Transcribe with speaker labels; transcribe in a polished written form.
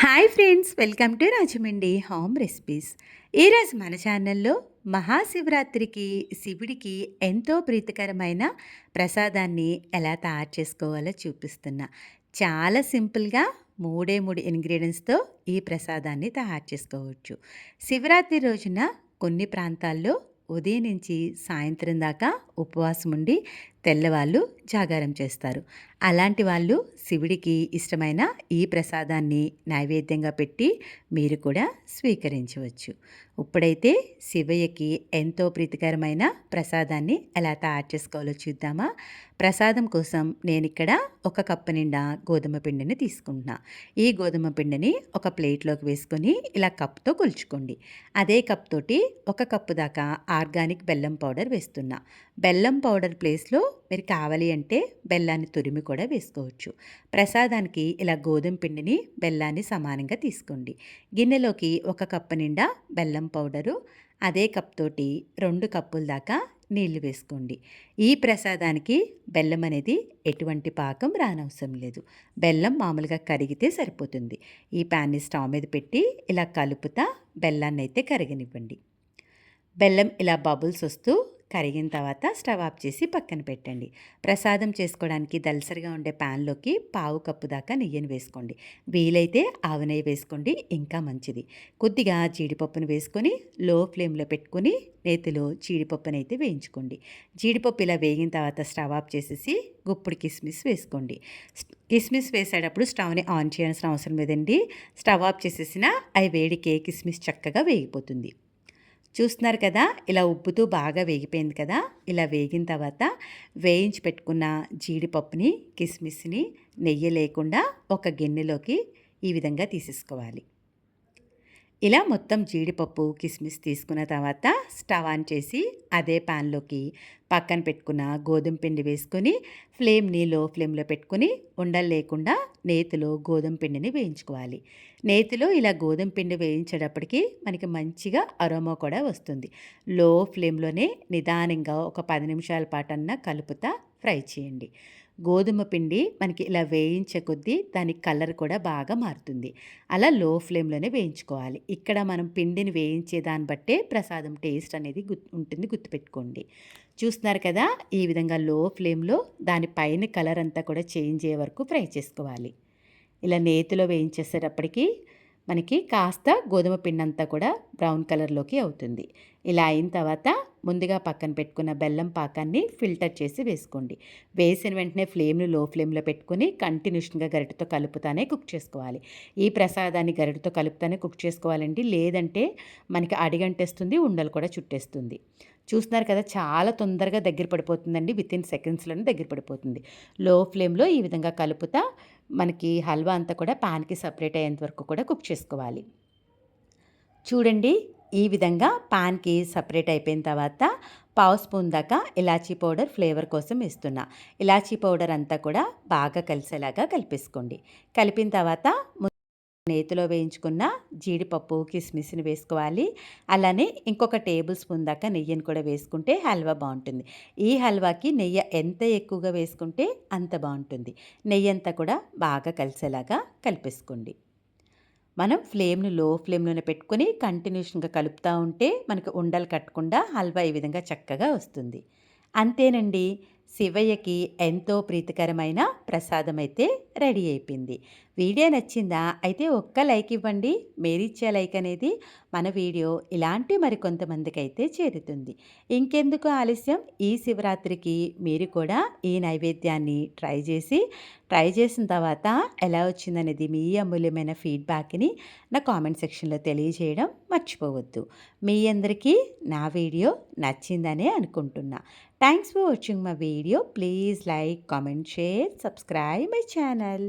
Speaker 1: Hi friends, welcome to Rajahmundry home recipes. ఈరోజు మన ఛానల్లో మహాశివరాత్రికి శివుడికి ఎంతో ప్రీతికరమైన ప్రసాదాన్ని ఎలా తయారు చేసుకోవాలో చూపిస్తున్నా. చాలా సింపుల్గా మూడే మూడు ఇంగ్రీడియంట్స్తో ఈ ప్రసాదాన్ని తయారు చేసుకోవచ్చు. శివరాత్రి రోజున కొన్ని ప్రాంతాల్లో ఉదయం నుంచి సాయంత్రం దాకా ఉపవాసం ఉండి తెల్లవాళ్ళు జాగారం చేస్తారు. అలాంటి వాళ్ళు శివుడికి ఇష్టమైన ఈ ప్రసాదాన్ని నైవేద్యంగా పెట్టి మీరు కూడా స్వీకరించవచ్చు. ఇప్పుడైతే శివయ్యకి ఎంతో ప్రీతికరమైన ప్రసాదాన్ని ఎలా తయారు చేసుకోవాలో చూద్దామా. ప్రసాదం కోసం నేను ఇక్కడ 1 కప్పు నిండా గోధుమ పిండిని తీసుకుంటున్నా. ఈ గోధుమ పిండిని ఒక ప్లేట్లోకి వేసుకొని ఇలా కప్తో కొలుచుకోండి. అదే కప్ తోటి 1 కప్పు దాకా ఆర్గానిక్ బెల్లం పౌడర్ వేస్తున్నా. బెల్లం పౌడర్ ప్లేస్లో మీరు కావాలి అంటే బెల్లాన్ని తురిమి కూడా వేసుకోవచ్చు. ప్రసాదానికి ఇలా గోధుమ పిండిని బెల్లాన్ని సమానంగా తీసుకోండి. గిన్నెలోకి 1 కప్పు నిండా బెల్లం పౌడరు, అదే కప్ తోటి 2 కప్పుల దాకా నీళ్లు వేసుకోండి. ఈ ప్రసాదానికి బెల్లం అనేది ఎటువంటి పాకం రానవసరం లేదు. బెల్లం మామూలుగా కరిగితే సరిపోతుంది. ఈ ప్యాన్ని స్టవ్ మీద పెట్టి ఇలా కలుపుతా బెల్లాన్ని అయితే కరగనివ్వండి. బెల్లం ఇలా బబుల్స్ వస్తూ కరిగిన తర్వాత స్టవ్ ఆఫ్ చేసి పక్కన పెట్టండి. ప్రసాదం చేసుకోవడానికి దలసరిగా ఉండే ప్యాన్లోకి 1/2 కప్పు దాకా నెయ్యిని వేసుకోండి. వీలైతే ఆవు నెయ్యి వేసుకోండి, ఇంకా మంచిది. కొద్దిగా జీడిపప్పును వేసుకొని లో ఫ్లేమ్లో పెట్టుకొని నేతిలో జీడిపప్పును అయితే వేయించుకోండి. జీడిపప్పు ఇలా వేగిన తర్వాత స్టవ్ ఆఫ్ చేసేసి గుప్పుడు కిస్మిస్ వేసుకోండి. కిస్మిస్ వేసేటప్పుడు స్టవ్ని ఆన్ చేయాల్సిన అవసరం లేదండి. స్టవ్ ఆఫ్ చేసేసిన అవి వేడికే కిస్మిస్ చక్కగా వేగిపోతుంది. చూస్తున్నారు కదా, ఇలా ఉబ్బుతూ బాగా వేగిపోయింది కదా. ఇలా వేగిన తర్వాత వేయించి పెట్టుకున్న జీడిపప్పుని, కిస్మిస్ని నెయ్యి లేకుండా ఒక గిన్నెలోకి ఈ విధంగా తీసేసుకోవాలి. ఇలా మొత్తం జీడిపప్పు, కిస్మిస్ తీసుకున్న తర్వాత స్టవ్ ఆన్ చేసి అదే ప్యాన్లోకి పక్కన పెట్టుకున్న గోధుమ పిండి వేసుకొని ఫ్లేమ్ని లో ఫ్లేమ్లో పెట్టుకుని ఉండలు లేకుండా నేతిలో గోధుమ పిండిని వేయించుకోవాలి. నేతిలో ఇలా గోధుమ పిండి వేయించేటప్పటికి మనకి మంచిగా అరోమా కూడా వస్తుంది. లో ఫ్లేమ్లోనే నిదానంగా ఒక 10 నిమిషాల పాటన్నా కలుపుతా ఫ్రై చేయండి. గోధుమ పిండి మనకి ఇలా వేయించే కొద్దీ దాని కలర్ కూడా బాగా మారుతుంది. అలా లో ఫ్లేమ్లోనే వేయించుకోవాలి. ఇక్కడ మనం పిండిని వేయించే దాన్ని బట్టే ప్రసాదం టేస్ట్ అనేది ఉంటుంది, గుర్తుపెట్టుకోండి. చూస్తున్నారు కదా, ఈ విధంగా లో ఫ్లేమ్లో దానిపైన కలర్ అంతా కూడా చేంజ్ అయ్యే వరకు ఫ్రై చేసుకోవాలి. ఇలా నేతిలో వేయించేసేటప్పటికి మనకి కాస్త గోధుమ పిండి అంతా కూడా బ్రౌన్ కలర్లోకి అవుతుంది. ఇలా అయిన తర్వాత ముందుగా పక్కన పెట్టుకున్న బెల్లం పాకాన్ని ఫిల్టర్ చేసి వేసుకోండి. వేసిన వెంటనే ఫ్లేమ్ను లో ఫ్లేమ్లో పెట్టుకుని కంటిన్యూషన్గా గరిటెతో కలుపుతానే కుక్ చేసుకోవాలి. ఈ ప్రసాదాన్ని గరిటెతో కలుపుతానే కుక్ చేసుకోవాలండి, లేదంటే మనకి అడిగంటేస్తుంది, ఉండలు కూడా చుట్టేస్తుంది. చూస్తున్నారు కదా, చాలా తొందరగా దగ్గర పడిపోతుందండి. వితిన్ సెకండ్స్లోనే దగ్గర పడిపోతుంది. లో ఫ్లేమ్లో ఈ విధంగా కలుపుతా మనకి హల్వా అంతా కూడా ప్యాన్కి సపరేట్ అయ్యేంత వరకు కూడా కుక్ చేసుకోవాలి. చూడండి, ఈ విధంగా పాన్కి సపరేట్ అయిపోయిన తర్వాత 1/2 స్పూన్ దాకా ఇలాచీ పౌడర్ ఫ్లేవర్ కోసం వేస్తున్నా. ఇలాచీ పౌడర్ అంతా కూడా బాగా కలిసేలాగా కలిపేసుకోండి. కలిపిన తర్వాత నేతిలో వేయించుకున్న జీడిపప్పు, కిస్మిస్ని వేసుకోవాలి. అలానే ఇంకొక టేబుల్ స్పూన్ దాకా నెయ్యిని కూడా వేసుకుంటే హల్వా బాగుంటుంది. ఈ హల్వాకి నెయ్యి ఎంత ఎక్కువగా వేసుకుంటే అంత బాగుంటుంది. నెయ్యి అంతా కూడా బాగా కలిసేలాగా కలిపేసుకోండి. మనం ఫ్లేమ్ను లో ఫ్లేమ్లోనే పెట్టుకొని కంటిన్యూషన్గా కలుపుతూ ఉంటే మనకు ఉండలు కట్టకుండా హల్వా ఈ విధంగా చక్కగా వస్తుంది. అంతేనండి, శివయ్యకి ఎంతో ప్రీతికరమైన ప్రసాదం అయితే రెడీ అయిపోయింది. వీడియో నచ్చిందా? అయితే ఒక్క లైక్ ఇవ్వండి. మీరిచ్చే లైక్ అనేది మన వీడియో ఇలాంటి మరికొంతమందికి అయితే చేరుతుంది. ఇంకెందుకు ఆలస్యం, ఈ శివరాత్రికి మీరు కూడా ఈ నైవేద్యాన్ని ట్రై చేసిన తర్వాత ఎలా వచ్చిందనేది మీ అమూల్యమైన ఫీడ్బ్యాక్ని నా కామెంట్ సెక్షన్లో తెలియజేయడం మర్చిపోవద్దు. మీ అందరికీ నా వీడియో నచ్చిందనే అనుకుంటున్నా. Thanks for watching my video. Please like, comment, share, subscribe my channel.